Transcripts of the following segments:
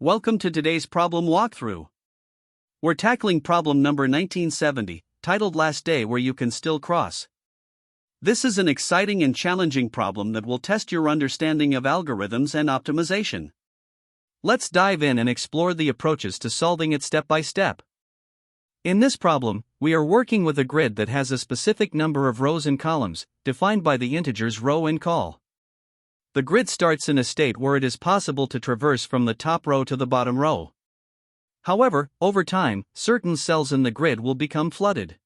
Welcome to today's problem walkthrough. We're tackling problem number 1970, titled Last Day Where You Can Still Cross. This is an exciting and challenging problem that will test your understanding of algorithms and optimization. Let's dive in and explore the approaches to solving it step by step. In this problem, we are working with a grid that has a specific number of rows and columns, defined by the integers row and col. The grid starts in a state where it is possible to traverse from the top row to the bottom row. However, over time, certain cells in the grid will become flooded.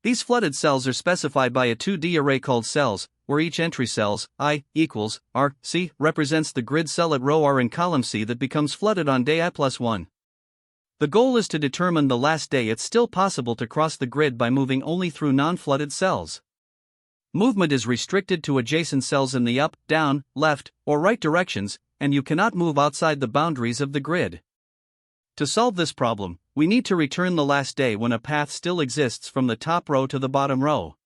These flooded cells are specified by a 2D array called cells, where each entry cells, I equals R, C, represents the grid cell at row R and column C that becomes flooded on day I+1. The goal is to determine the last day it's still possible to cross the grid by moving only through non-flooded cells. Movement is restricted to adjacent cells in the up, down, left, or right directions, and you cannot move outside the boundaries of the grid. To solve this problem, we need to return the last day when a path still exists from the top row to the bottom row.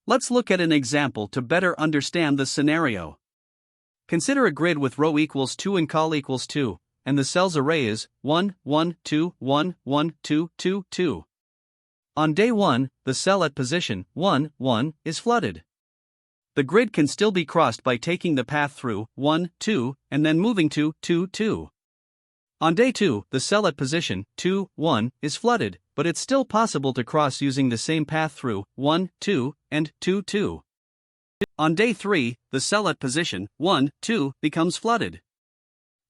Let's look at an example to better understand the scenario. Consider a grid with row equals 2 and col equals 2, and the cells array is 1, 1, 2, 1, 1, 2, 2, 2. On day 1, the cell at position 1, 1 is flooded. The grid can still be crossed by taking the path through 1, 2, and then moving to 2, 2. On day 2, the cell at position 2, 1 is flooded, but it's still possible to cross using the same path through 1, 2, and 2, 2. On day 3, the cell at position 1, 2 becomes flooded.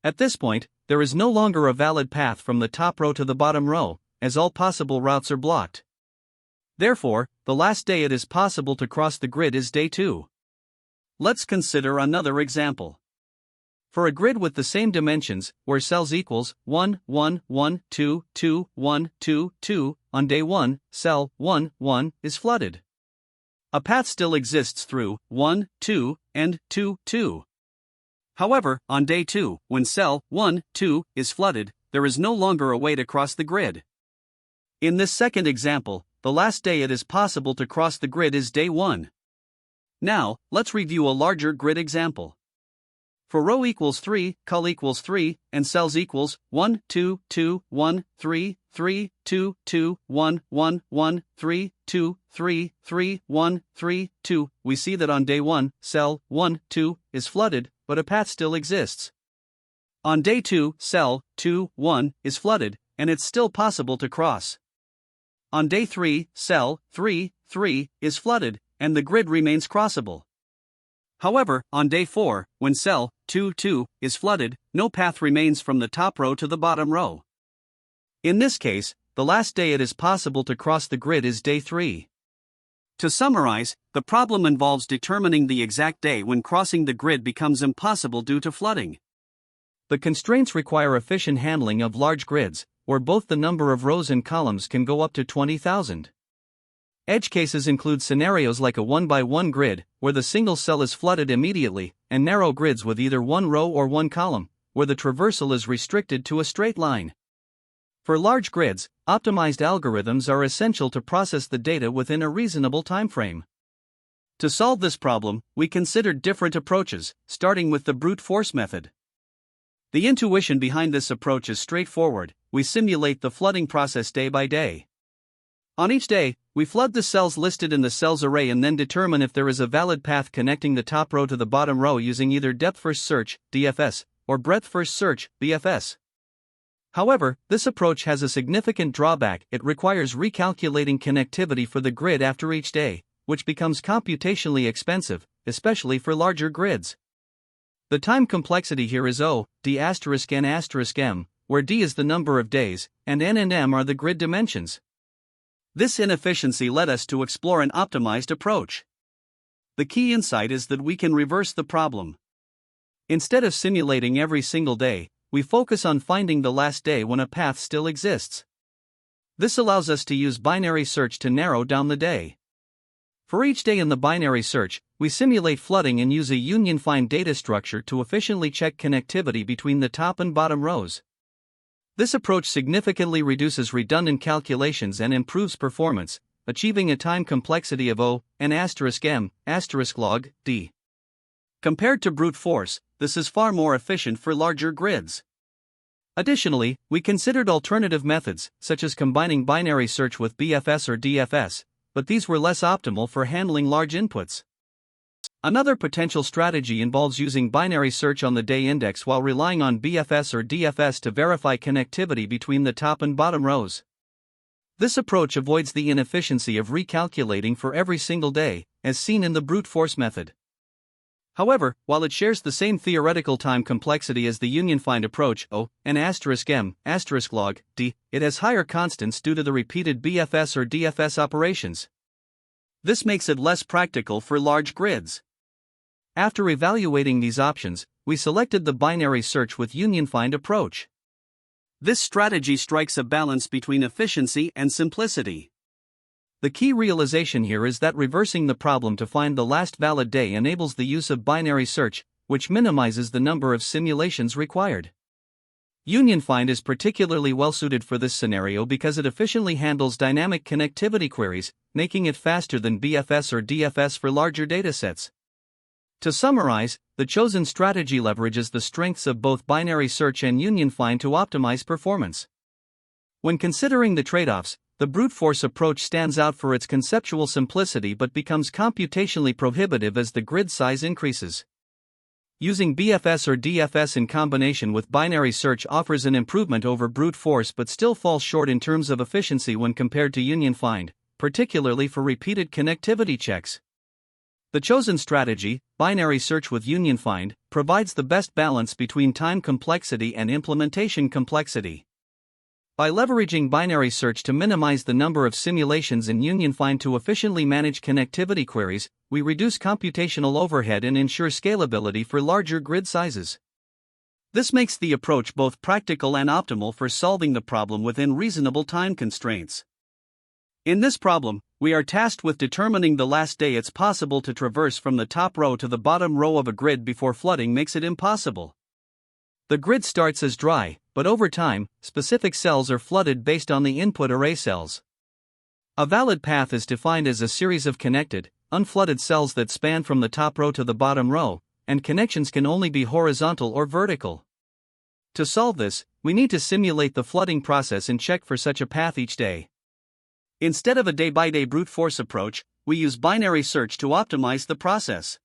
At this point, there is no longer a valid path from the top row to the bottom row, as all possible routes are blocked. Therefore, the last day it is possible to cross the grid is day 2. Let's consider another example. For a grid with the same dimensions, where cells equals 1, 1, 1, 2, 2, 1, 2, 2, on day 1, cell 1, 1 is flooded. A path still exists through 1, 2, and 2, 2. However, on day 2, when cell 1, 2 is flooded, there is no longer a way to cross the grid. In this second example, the last day it is possible to cross the grid is day 1. Now, let's review a larger grid example. For row equals 3, col equals 3, and cells equals 1, 2, 2, 1, 3, 3, 2, 2, 1, 1, 1, 3, 2, 3, 3, 1, 3, 2, we see that on day 1, cell 1, 2 is flooded, but a path still exists. On day 2, cell 2, 1 is flooded, and it's still possible to cross. On day 3, cell 3, 3 is flooded, and the grid remains crossable. However, on day 4, when cell 2, 2 is flooded, no path remains from the top row to the bottom row. In this case, the last day it is possible to cross the grid is day 3. To summarize, the problem involves determining the exact day when crossing the grid becomes impossible due to flooding. The constraints require efficient handling of large grids, where both the number of rows and columns can go up to 20,000. Edge cases include scenarios like a 1x1 grid, where the single cell is flooded immediately, and narrow grids with either one row or one column, where the traversal is restricted to a straight line. For large grids, optimized algorithms are essential to process the data within a reasonable timeframe. To solve this problem, we considered different approaches, starting with the brute force method. The intuition behind this approach is straightforward. We simulate the flooding process day by day. On each day, we flood the cells listed in the cells array and then determine if there is a valid path connecting the top row to the bottom row using either depth-first search, DFS, or breadth-first search, BFS. However, this approach has a significant drawback. It requires recalculating connectivity for the grid after each day, which becomes computationally expensive, especially for larger grids. The time complexity here is O, D*N*M, where D is the number of days, and N and M are the grid dimensions. This inefficiency led us to explore an optimized approach. The key insight is that we can reverse the problem. Instead of simulating every single day, we focus on finding the last day when a path still exists. This allows us to use binary search to narrow down the day. For each day in the binary search, we simulate flooding and use a union-find data structure to efficiently check connectivity between the top and bottom rows. This approach significantly reduces redundant calculations and improves performance, achieving a time complexity of O, N*M, log, D. Compared to brute force, this is far more efficient for larger grids. Additionally, we considered alternative methods, such as combining binary search with BFS or DFS, but these were less optimal for handling large inputs. Another potential strategy involves using binary search on the day index while relying on BFS or DFS to verify connectivity between the top and bottom rows. This approach avoids the inefficiency of recalculating for every single day, as seen in the brute force method. However, while it shares the same theoretical time complexity as the union find approach, n*m*log d, it has higher constants due to the repeated BFS or DFS operations. This makes it less practical for large grids. After evaluating these options, we selected the binary search with union find approach. This strategy strikes a balance between efficiency and simplicity. The key realization here is that reversing the problem to find the last valid day enables the use of binary search, which minimizes the number of simulations required. Union find is particularly well suited for this scenario because it efficiently handles dynamic connectivity queries, making it faster than BFS or DFS for larger datasets. To summarize, the chosen strategy leverages the strengths of both binary search and union find to optimize performance. When considering the trade-offs, the brute force approach stands out for its conceptual simplicity but becomes computationally prohibitive as the grid size increases. Using BFS or DFS in combination with binary search offers an improvement over brute force but still falls short in terms of efficiency when compared to union find, particularly for repeated connectivity checks. The chosen strategy, binary search with union find, provides the best balance between time complexity and implementation complexity. By leveraging binary search to minimize the number of simulations and union find to efficiently manage connectivity queries, we reduce computational overhead and ensure scalability for larger grid sizes. This makes the approach both practical and optimal for solving the problem within reasonable time constraints. In this problem, we are tasked with determining the last day it's possible to traverse from the top row to the bottom row of a grid before flooding makes it impossible. The grid starts as dry, but over time, specific cells are flooded based on the input array cells. A valid path is defined as a series of connected, unflooded cells that span from the top row to the bottom row, and connections can only be horizontal or vertical. To solve this, we need to simulate the flooding process and check for such a path each day. Instead of a day-by-day brute force approach, we use binary search to optimize the process.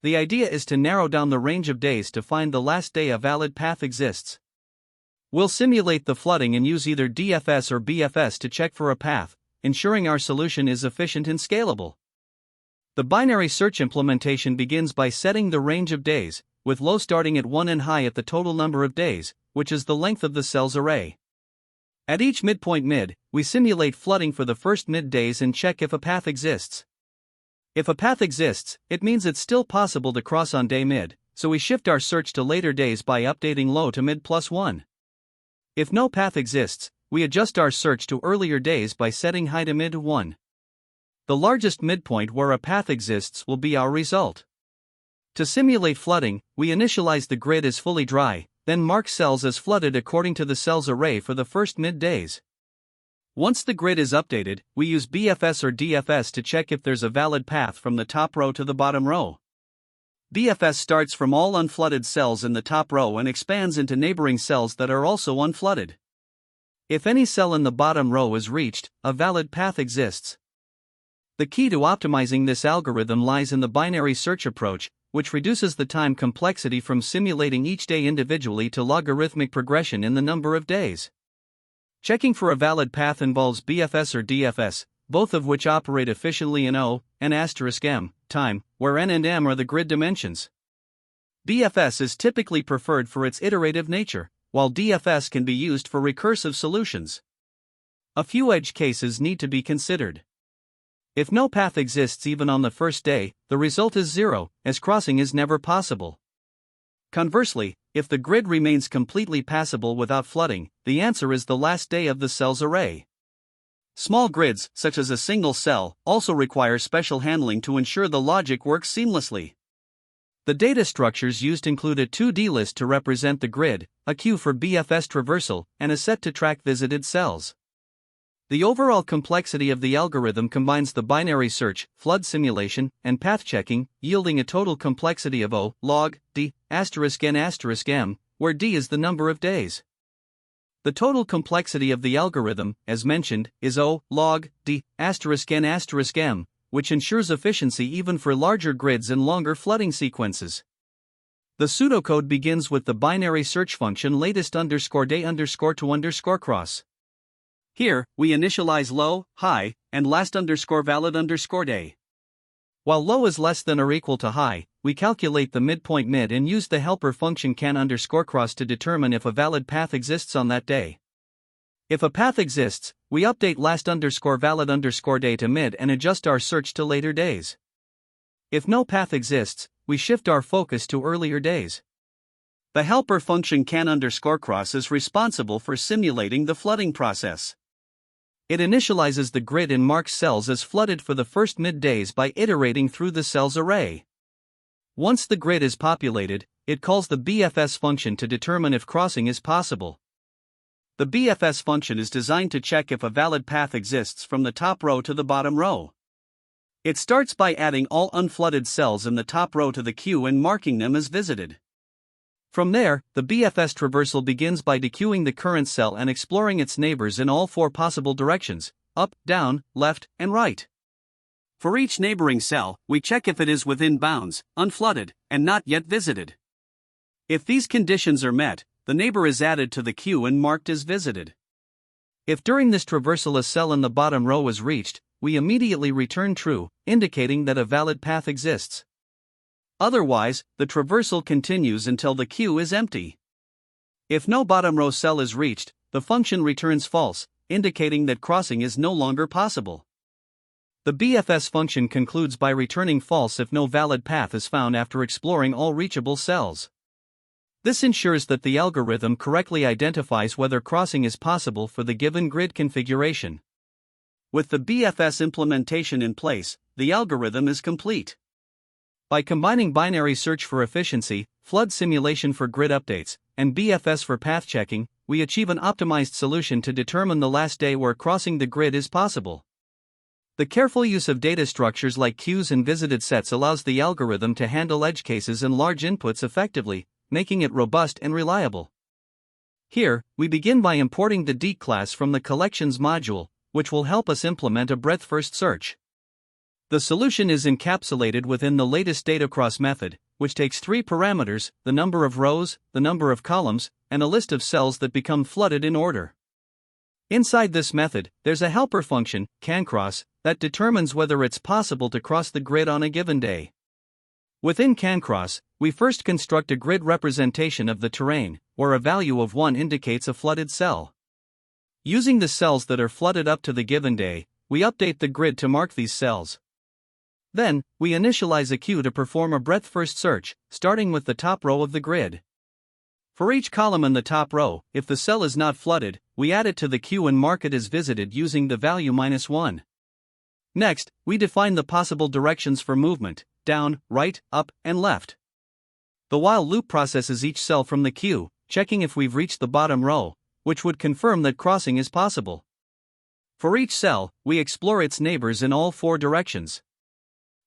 The idea is to narrow down the range of days to find the last day a valid path exists. We'll simulate the flooding and use either DFS or BFS to check for a path, ensuring our solution is efficient and scalable. The binary search implementation begins by setting the range of days, with low starting at 1 and high at the total number of days, which is the length of the cell's array. At each midpoint mid, we simulate flooding for the first mid days and check if a path exists. If a path exists, it means it's still possible to cross on day mid, so we shift our search to later days by updating low to mid +1. If no path exists, we adjust our search to earlier days by setting high to mid 1. The largest midpoint where a path exists will be our result. To simulate flooding, we initialize the grid as fully dry, then mark cells as flooded according to the cell's array for the first mid days. Once the grid is updated, we use BFS or DFS to check if there's a valid path from the top row to the bottom row. BFS starts from all unflooded cells in the top row and expands into neighboring cells that are also unflooded. If any cell in the bottom row is reached, a valid path exists. The key to optimizing this algorithm lies in the binary search approach, which reduces the time complexity from simulating each day individually to logarithmic progression in the number of days. Checking for a valid path involves BFS or DFS, both of which operate efficiently in n*m time, where n and m are the grid dimensions. BFS is typically preferred for its iterative nature, while DFS can be used for recursive solutions. A few edge cases need to be considered. If no path exists even on the first day, the result is 0, as crossing is never possible. Conversely, if the grid remains completely passable without flooding, the answer is the last day of the cell's array. Small grids, such as a single cell, also require special handling to ensure the logic works seamlessly. The data structures used include a 2D list to represent the grid, a queue for BFS traversal, and a set to track visited cells. The overall complexity of the algorithm combines the binary search, flood simulation, and path checking, yielding a total complexity of O log d*n*m, where d is the number of days. The total complexity of the algorithm, as mentioned, is O log d *n**m, which ensures efficiency even for larger grids and longer flooding sequences. The pseudocode begins with the binary search function latest_day_to_cross. Here, we initialize low, high, and last_valid_day. While low is less than or equal to high, we calculate the midpoint mid and use the helper function can_cross to determine if a valid path exists on that day. If a path exists, we update last_valid_day to mid and adjust our search to later days. If no path exists, we shift our focus to earlier days. The helper function can_cross is responsible for simulating the flooding process. It initializes the grid and marks cells as flooded for the first mid-days by iterating through the cells array. Once the grid is populated, it calls the BFS function to determine if crossing is possible. The BFS function is designed to check if a valid path exists from the top row to the bottom row. It starts by adding all unflooded cells in the top row to the queue and marking them as visited. From there, the BFS traversal begins by dequeuing the current cell and exploring its neighbors in all four possible directions: up, down, left, and right. For each neighboring cell, we check if it is within bounds, unflooded, and not yet visited. If these conditions are met, the neighbor is added to the queue and marked as visited. If during this traversal a cell in the bottom row is reached, we immediately return true, indicating that a valid path exists. Otherwise, the traversal continues until the queue is empty. If no bottom row cell is reached, the function returns false, indicating that crossing is no longer possible. The BFS function concludes by returning false if no valid path is found after exploring all reachable cells. This ensures that the algorithm correctly identifies whether crossing is possible for the given grid configuration. With the BFS implementation in place, the algorithm is complete. By combining binary search for efficiency, flood simulation for grid updates, and BFS for path checking, we achieve an optimized solution to determine the last day where crossing the grid is possible. The careful use of data structures like queues and visited sets allows the algorithm to handle edge cases and large inputs effectively, making it robust and reliable. Here, we begin by importing the DEET class from the collections module, which will help us implement a breadth-first search. The solution is encapsulated within the latest data cross method, which takes three parameters: the number of rows, the number of columns, and a list of cells that become flooded in order. Inside this method, there's a helper function, canCross, that determines whether it's possible to cross the grid on a given day. Within canCross, we first construct a grid representation of the terrain, where a value of 1 indicates a flooded cell. Using the cells that are flooded up to the given day, we update the grid to mark these cells. Then, we initialize a queue to perform a breadth-first search, starting with the top row of the grid. For each column in the top row, if the cell is not flooded, we add it to the queue and mark it as visited using the value -1. Next, we define the possible directions for movement: down, right, up, and left. The while loop processes each cell from the queue, checking if we've reached the bottom row, which would confirm that crossing is possible. For each cell, we explore its neighbors in all four directions.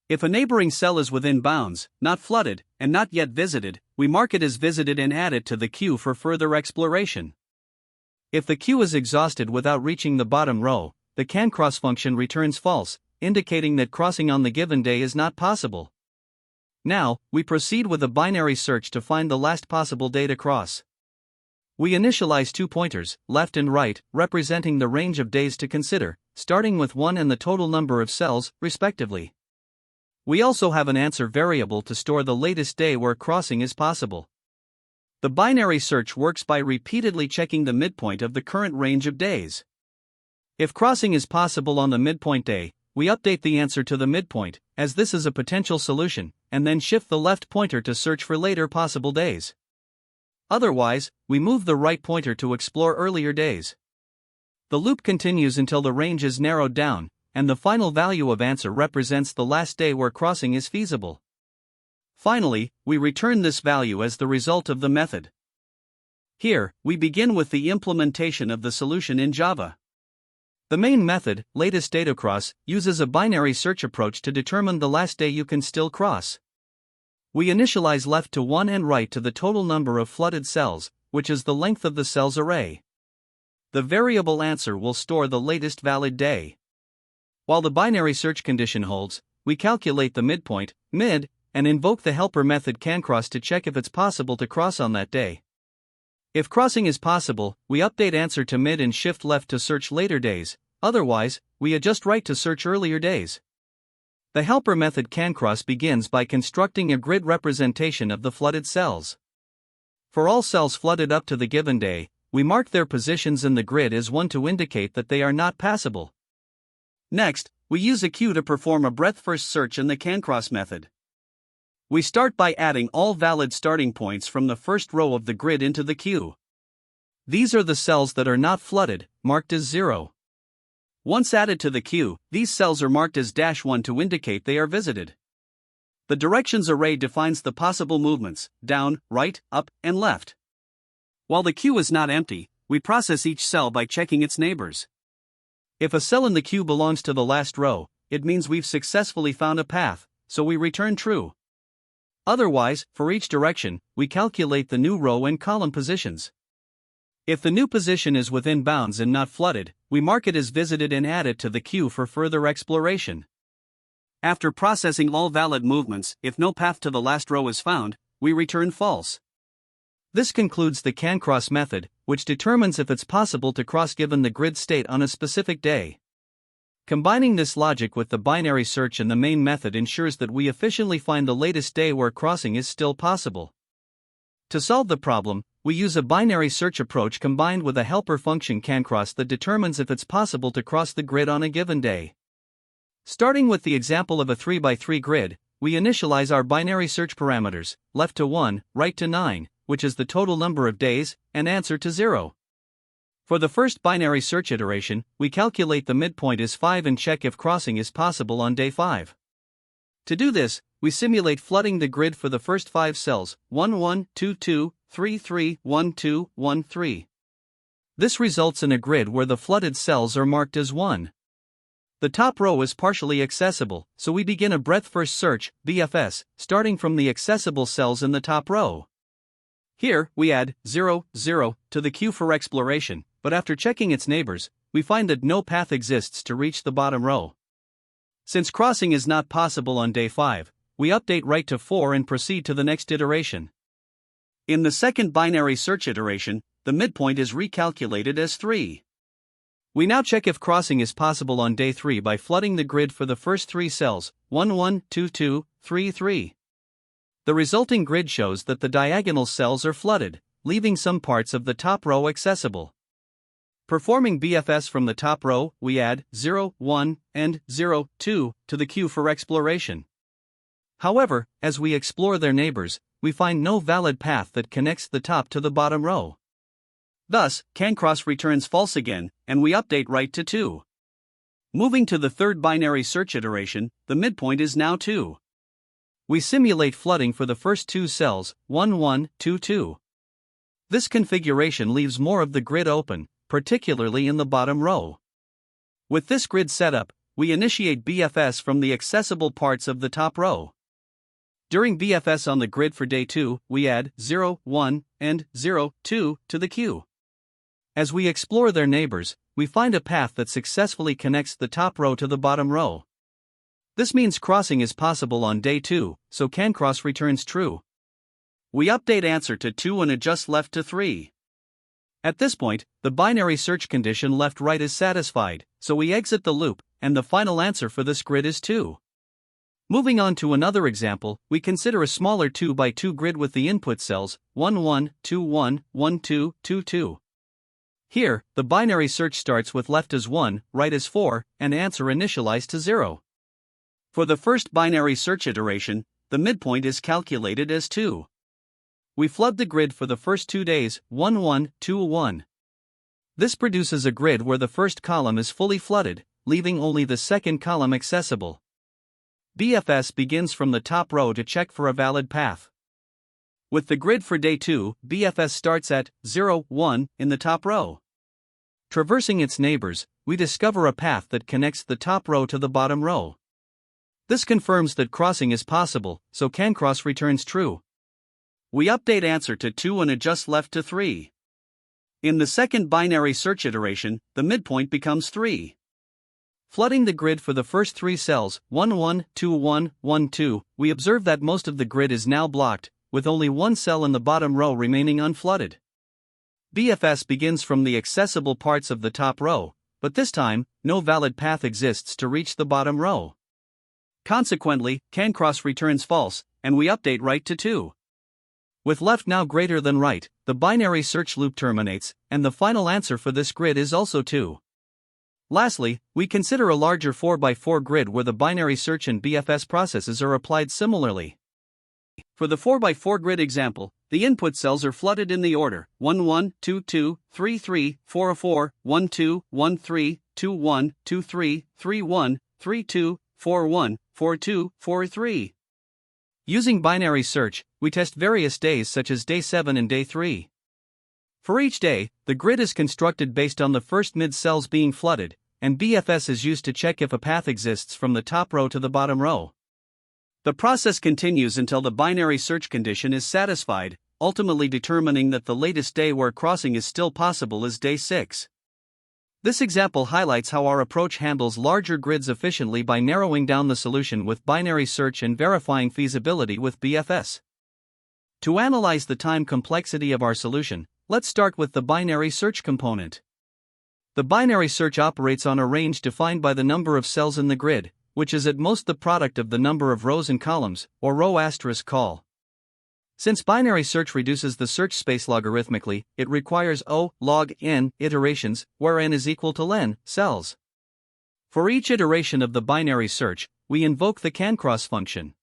If a neighboring cell is within bounds, not flooded, and not yet visited, we mark it as visited and add it to the queue for further exploration. If the queue is exhausted without reaching the bottom row, the canCross function returns false, indicating that crossing on the given day is not possible. Now, we proceed with a binary search to find the last possible day to cross. We initialize 2 pointers, left and right, representing the range of days to consider, starting with 1 and the total number of cells, respectively. We also have an answer variable to store the latest day where crossing is possible. The binary search works by repeatedly checking the midpoint of the current range of days. If crossing is possible on the midpoint day, we update the answer to the midpoint, as this is a potential solution, and then shift the left pointer to search for later possible days. Otherwise, we move the right pointer to explore earlier days. The loop continues until the range is narrowed down, and the final value of answer represents the last day where crossing is feasible. Finally, we return this value as the result of the method. Here, we begin with the implementation of the solution in Java. The main method, latestDataCross, uses a binary search approach to determine the last day you can still cross. We initialize left to 1 and right to the total number of flooded cells, which is the length of the cells array. the variable answer will store the latest valid day. While the binary search condition holds, we calculate the midpoint, mid, and invoke the helper method canCross to check if it's possible to cross on that day. If crossing is possible, we update answer to mid and shift left to search later days, otherwise, we adjust right to search earlier days. The helper method canCross begins by constructing a grid representation of the flooded cells. For all cells flooded up to the given day, we mark their positions in the grid as 1 to indicate that they are not passable. Next, we use a queue to perform a breadth-first search in the canCross method. We start by adding all valid starting points from the first row of the grid into the queue. These are the cells that are not flooded, marked as 0. Once added to the queue, these cells are marked as -1 to indicate they are visited. The directions array defines the possible movements, down, right, up, and left. While the queue is not empty, we process each cell by checking its neighbors. If a cell in the queue belongs to the last row, it means we've successfully found a path, so we return true. Otherwise, for each direction, we calculate the new row and column positions. If the new position is within bounds and not flooded, we mark it as visited and add it to the queue for further exploration. After processing all valid movements, if no path to the last row is found, we return false. This concludes the canCross method, which determines if it's possible to cross given the grid state on a specific day. Combining this logic with the binary search in the main method ensures that we efficiently find the latest day where crossing is still possible. To solve the problem, we use a binary search approach combined with a helper function canCross that determines if it's possible to cross the grid on a given day. Starting with the example of a 3x3 grid, we initialize our binary search parameters, left to 1, right to 9, which is the total number of days, and answer to 0. For the first binary search iteration, we calculate the midpoint as 5 and check if crossing is possible on day 5. To do this, we simulate flooding the grid for the first 5 cells, 1 1, 2 2, 3 3, 1 2, 1 3. This results in a grid where the flooded cells are marked as 1. The top row is partially accessible, so we begin a breadth-first search, BFS, starting from the accessible cells in the top row. Here, we add 0 0 to the queue for exploration, but after checking its neighbors, we find that no path exists to reach the bottom row. Since crossing is not possible on day 5, we update right to 4 and proceed to the next iteration. In the second binary search iteration, the midpoint is recalculated as 3. We now check if crossing is possible on day 3 by flooding the grid for the first 3 cells, 1 1, 2 2, 3 3. The resulting grid shows that the diagonal cells are flooded, leaving some parts of the top row accessible. Performing BFS from the top row, we add 0 1 and 0 2 to the queue for exploration. However, as we explore their neighbors, we find no valid path that connects the top to the bottom row. Thus, canCross returns false again, and we update right to 2. Moving to the third binary search iteration, the midpoint is now 2. We simulate flooding for the first 2 cells, 1 1, 2 2. This configuration leaves more of the grid open, particularly in the bottom row. With this grid setup, we initiate BFS from the accessible parts of the top row. During BFS on the grid for day 2, we add 0 1 and 0 2 to the queue. As we explore their neighbors, we find a path that successfully connects the top row to the bottom row. This means crossing is possible on day 2, so canCross returns true. We update answer to 2 and adjust left to 3. At this point, the binary search condition left-right is satisfied, so we exit the loop, and the final answer for this grid is 2. Moving on to another example, we consider a smaller 2x2 grid with the input cells, 1 1, 2 1, 1 2, 2 2. Here, the binary search starts with left as 1, right as 4, and answer initialized to 0. For the first binary search iteration, the midpoint is calculated as 2. We flood the grid for the first 2 days, 1 1, 2 1. This produces a grid where the first column is fully flooded, leaving only the second column accessible. BFS begins from the top row to check for a valid path. With the grid for day 2, BFS starts at 0 1 in the top row. Traversing its neighbors, we discover a path that connects the top row to the bottom row. This confirms that crossing is possible, so canCross returns true. We update answer to 2 and adjust left to 3. In the second binary search iteration, the midpoint becomes 3. Flooding the grid for the first 3 cells, 1 1, 2 1, 1 2, we observe that most of the grid is now blocked, with only one cell in the bottom row remaining unflooded. BFS begins from the accessible parts of the top row, but this time, no valid path exists to reach the bottom row. Consequently, CanCross returns false, and we update right to 2. With left now greater than right, the binary search loop terminates, and the final answer for this grid is also 2. Lastly, we consider a larger 4x4 grid where the binary search and BFS processes are applied similarly. For the 4x4 grid example, the input cells are flooded in the order 1 1, 2 2, 3 3, 4 4, 1 2, 1 3, 2 1, 2 3, 3 1, 3 2, 4 1, 4 2, 4 3. Using binary search, we test various days such as day 7 and day 3. For each day, the grid is constructed based on the first mid cells being flooded, and BFS is used to check if a path exists from the top row to the bottom row. The process continues until the binary search condition is satisfied, ultimately determining that the latest day where crossing is still possible is day 6. This example highlights how our approach handles larger grids efficiently by narrowing down the solution with binary search and verifying feasibility with BFS. To analyze the time complexity of our solution, let's start with the binary search component. The binary search operates on a range defined by the number of cells in the grid, which is at most the product of the number of rows and columns, or row asterisk call. Since binary search reduces the search space logarithmically, it requires O log n iterations, where n is equal to len cells. For each iteration of the binary search, we invoke the CanCross function.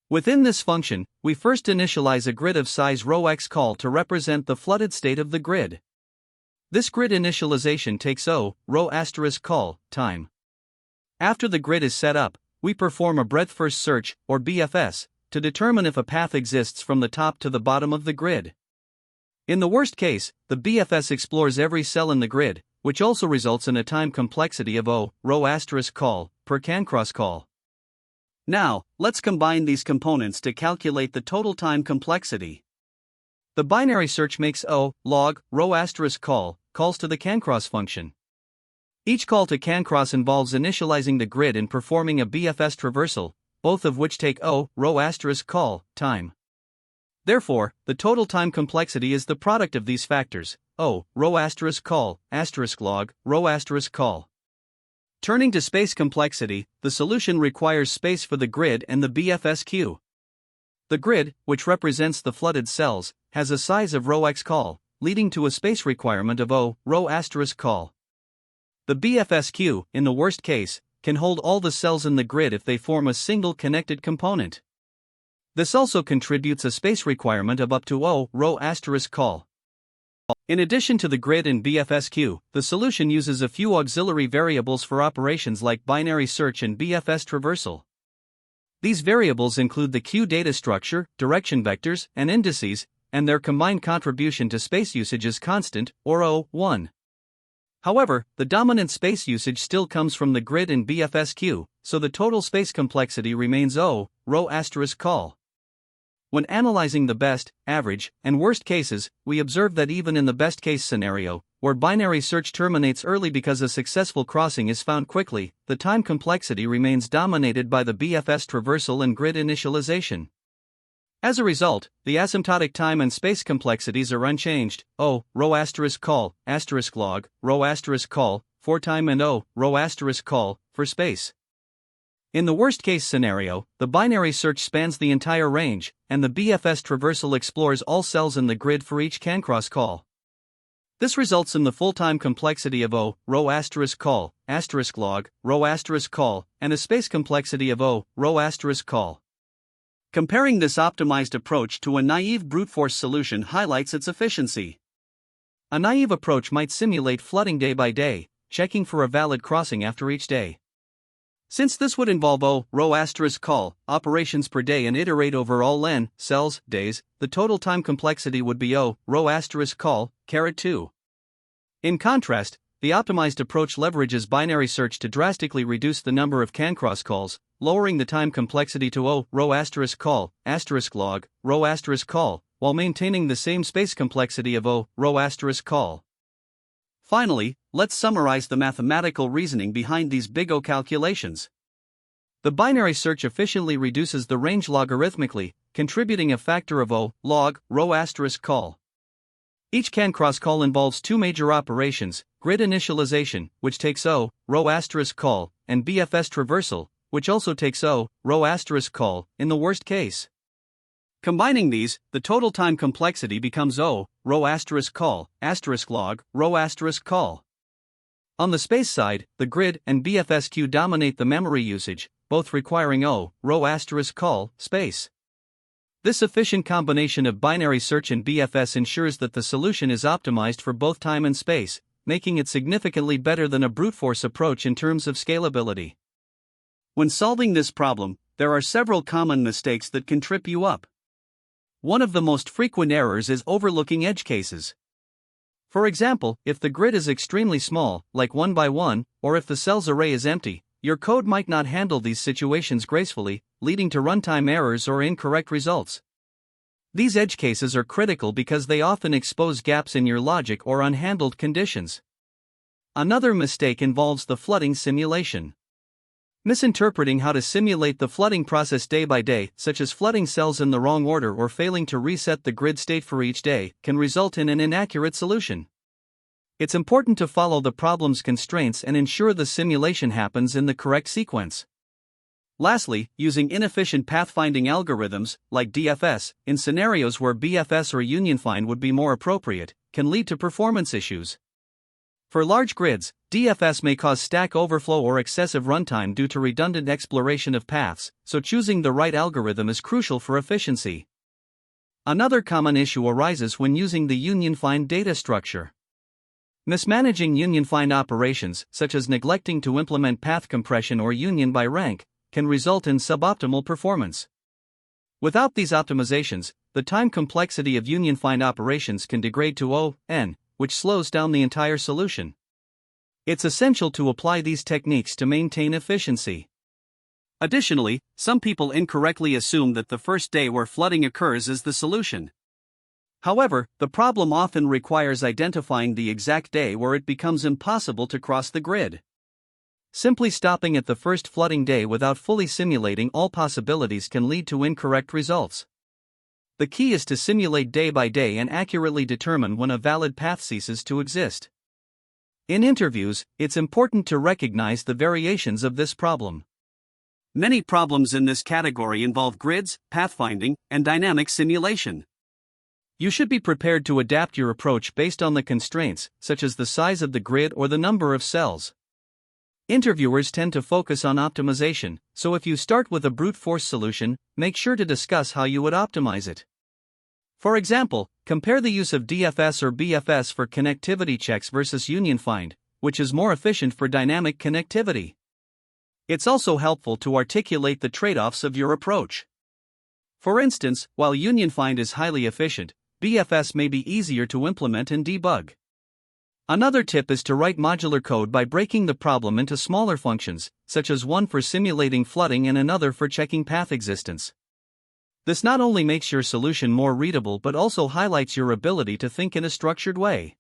Within this function, we first initialize a grid of size row x call to represent the flooded state of the grid. This grid initialization takes O row asterisk call time. After the grid is set up, we perform a breadth-first search, or BFS, to determine if a path exists from the top to the bottom of the grid. In the worst case, the BFS explores every cell in the grid, which also results in a time complexity of O row asterisk call per CanCross call. Now, let's combine these components to calculate the total time complexity. The binary search makes O log row asterisk call calls to the CanCross function. Each call to CanCross involves initializing the grid and performing a BFS traversal, both of which take O row asterisk call time. Therefore, the total time complexity is the product of these factors, O row asterisk call asterisk log row asterisk call. Turning to space complexity, the solution requires space for the grid and the BFS queue. The grid, which represents the flooded cells, has a size of row x call, leading to a space requirement of O row asterisk call. The BFS queue, in the worst case, can hold all the cells in the grid if they form a single connected component. This also contributes a space requirement of up to O row asterisk call. In addition to the grid and BFS queue, the solution uses a few auxiliary variables for operations like binary search and BFS traversal. These variables include the queue data structure, direction vectors, and indices, and their combined contribution to space usage is constant, or O1. However, the dominant space usage still comes from the grid and BFS queue, so the total space complexity remains O row asterisk call. When analyzing the best, average, and worst cases, we observe that even in the best case scenario, where binary search terminates early because a successful crossing is found quickly, the time complexity remains dominated by the BFS traversal and grid initialization. As a result, the asymptotic time and space complexities are unchanged, O row asterisk call asterisk log row asterisk call for time and O row asterisk call for space. In the worst case scenario, the binary search spans the entire range, and the BFS traversal explores all cells in the grid for each CanCross call. This results in the full-time complexity of O row asterisk call asterisk log row asterisk call and a space complexity of O row asterisk call. Comparing this optimized approach to a naive brute force solution highlights its efficiency. A naive approach might simulate flooding day by day, checking for a valid crossing after each day. Since this would involve O row asterisk call operations per day and iterate over all len cells days, the total time complexity would be O row asterisk call caret 2. In contrast, the optimized approach leverages binary search to drastically reduce the number of CanCross calls, lowering the time complexity to O row asterisk call asterisk log row asterisk call, while maintaining the same space complexity of O, row asterisk col. Finally, let's summarize the mathematical reasoning behind these big O calculations. The binary search efficiently reduces the range logarithmically, contributing a factor of O, log, row asterisk col. Each can cross call involves two major operations: grid initialization, which takes O, row asterisk col, and BFS traversal, which also takes O, row asterisk col, in the worst case. Combining these, the total time complexity becomes O, row asterisk col, asterisk log, row asterisk col. On the space side, the grid and BFS queue dominate the memory usage, both requiring O, row asterisk col, space. This efficient combination of binary search and BFS ensures that the solution is optimized for both time and space, making it significantly better than a brute force approach in terms of scalability. When solving this problem, there are several common mistakes that can trip you up. One of the most frequent errors is overlooking edge cases. For example, if the grid is extremely small, like 1 by 1, or if the cells array is empty, your code might not handle these situations gracefully, leading to runtime errors or incorrect results. These edge cases are critical because they often expose gaps in your logic or unhandled conditions. Another mistake involves the flooding simulation. Misinterpreting how to simulate the flooding process day by day, such as flooding cells in the wrong order or failing to reset the grid state for each day, can result in an inaccurate solution. It's important to follow the problem's constraints and ensure the simulation happens in the correct sequence. Lastly, using inefficient pathfinding algorithms, like DFS, in scenarios where BFS or union find would be more appropriate, can lead to performance issues. For large grids, DFS may cause stack overflow or excessive runtime due to redundant exploration of paths, so choosing the right algorithm is crucial for efficiency. Another common issue arises when using the union find data structure. Mismanaging union find operations, such as neglecting to implement path compression or union by rank, can result in suboptimal performance. Without these optimizations, the time complexity of union find operations can degrade to O, n, which slows down the entire solution. It's essential to apply these techniques to maintain efficiency. Additionally, some people incorrectly assume that the first day where flooding occurs is the solution. However, the problem often requires identifying the exact day where it becomes impossible to cross the grid. Simply stopping at the first flooding day without fully simulating all possibilities can lead to incorrect results. The key is to simulate day by day and accurately determine when a valid path ceases to exist. In interviews, it's important to recognize the variations of this problem. Many problems in this category involve grids, pathfinding, and dynamic simulation. You should be prepared to adapt your approach based on the constraints, such as the size of the grid or the number of cells. Interviewers tend to focus on optimization, so if you start with a brute force solution, make sure to discuss how you would optimize it. For example, compare the use of DFS or BFS for connectivity checks versus union find, which is more efficient for dynamic connectivity. It's also helpful to articulate the trade-offs of your approach. For instance, while union find is highly efficient, BFS may be easier to implement and debug. Another tip is to write modular code by breaking the problem into smaller functions, such as one for simulating flooding and another for checking path existence. This not only makes your solution more readable but also highlights your ability to think in a structured way.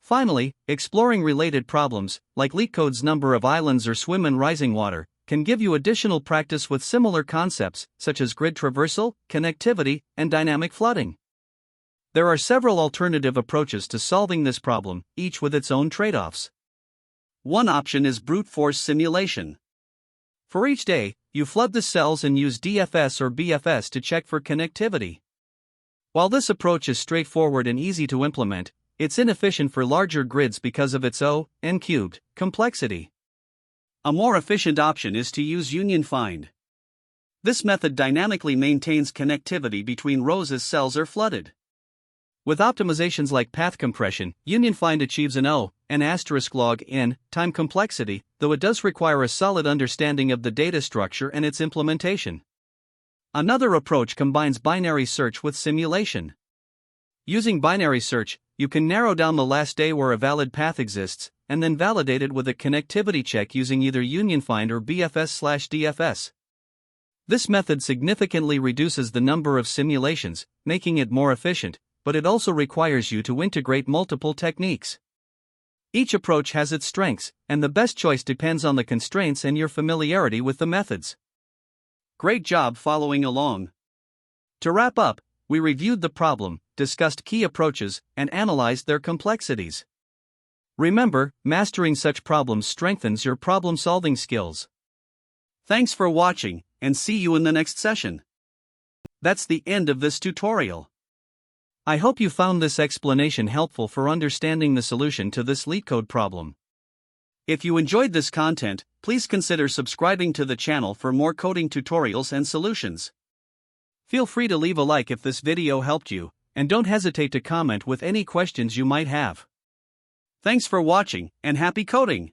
Finally, exploring related problems, like LeetCode's number of islands or swim in rising water, can give you additional practice with similar concepts, such as grid traversal, connectivity, and dynamic flooding. There are several alternative approaches to solving this problem, each with its own trade-offs. One option is brute force simulation. For each day, you flood the cells and use DFS or BFS to check for connectivity. While this approach is straightforward and easy to implement, it's inefficient for larger grids because of its O, n cubed, complexity. A more efficient option is to use union find. This method dynamically maintains connectivity between rows as cells are flooded. With optimizations like path compression, union find achieves an O, n asterisk log n, time complexity, though it does require a solid understanding of the data structure and its implementation. Another approach combines binary search with simulation. Using binary search, you can narrow down the last day where a valid path exists, and then validate it with a connectivity check using either union find or BFS/DFS. This method significantly reduces the number of simulations, making it more efficient, but it also requires you to integrate multiple techniques. Each approach has its strengths, and the best choice depends on the constraints and your familiarity with the methods. Great job following along. To wrap up, we reviewed the problem, discussed key approaches, and analyzed their complexities. Remember, mastering such problems strengthens your problem-solving skills. Thanks for watching, and see you in the next session. That's the end of this tutorial. I hope you found this explanation helpful for understanding the solution to this LeetCode problem. If you enjoyed this content, please consider subscribing to the channel for more coding tutorials and solutions. Feel free to leave a like if this video helped you, and don't hesitate to comment with any questions you might have. Thanks for watching, and happy coding!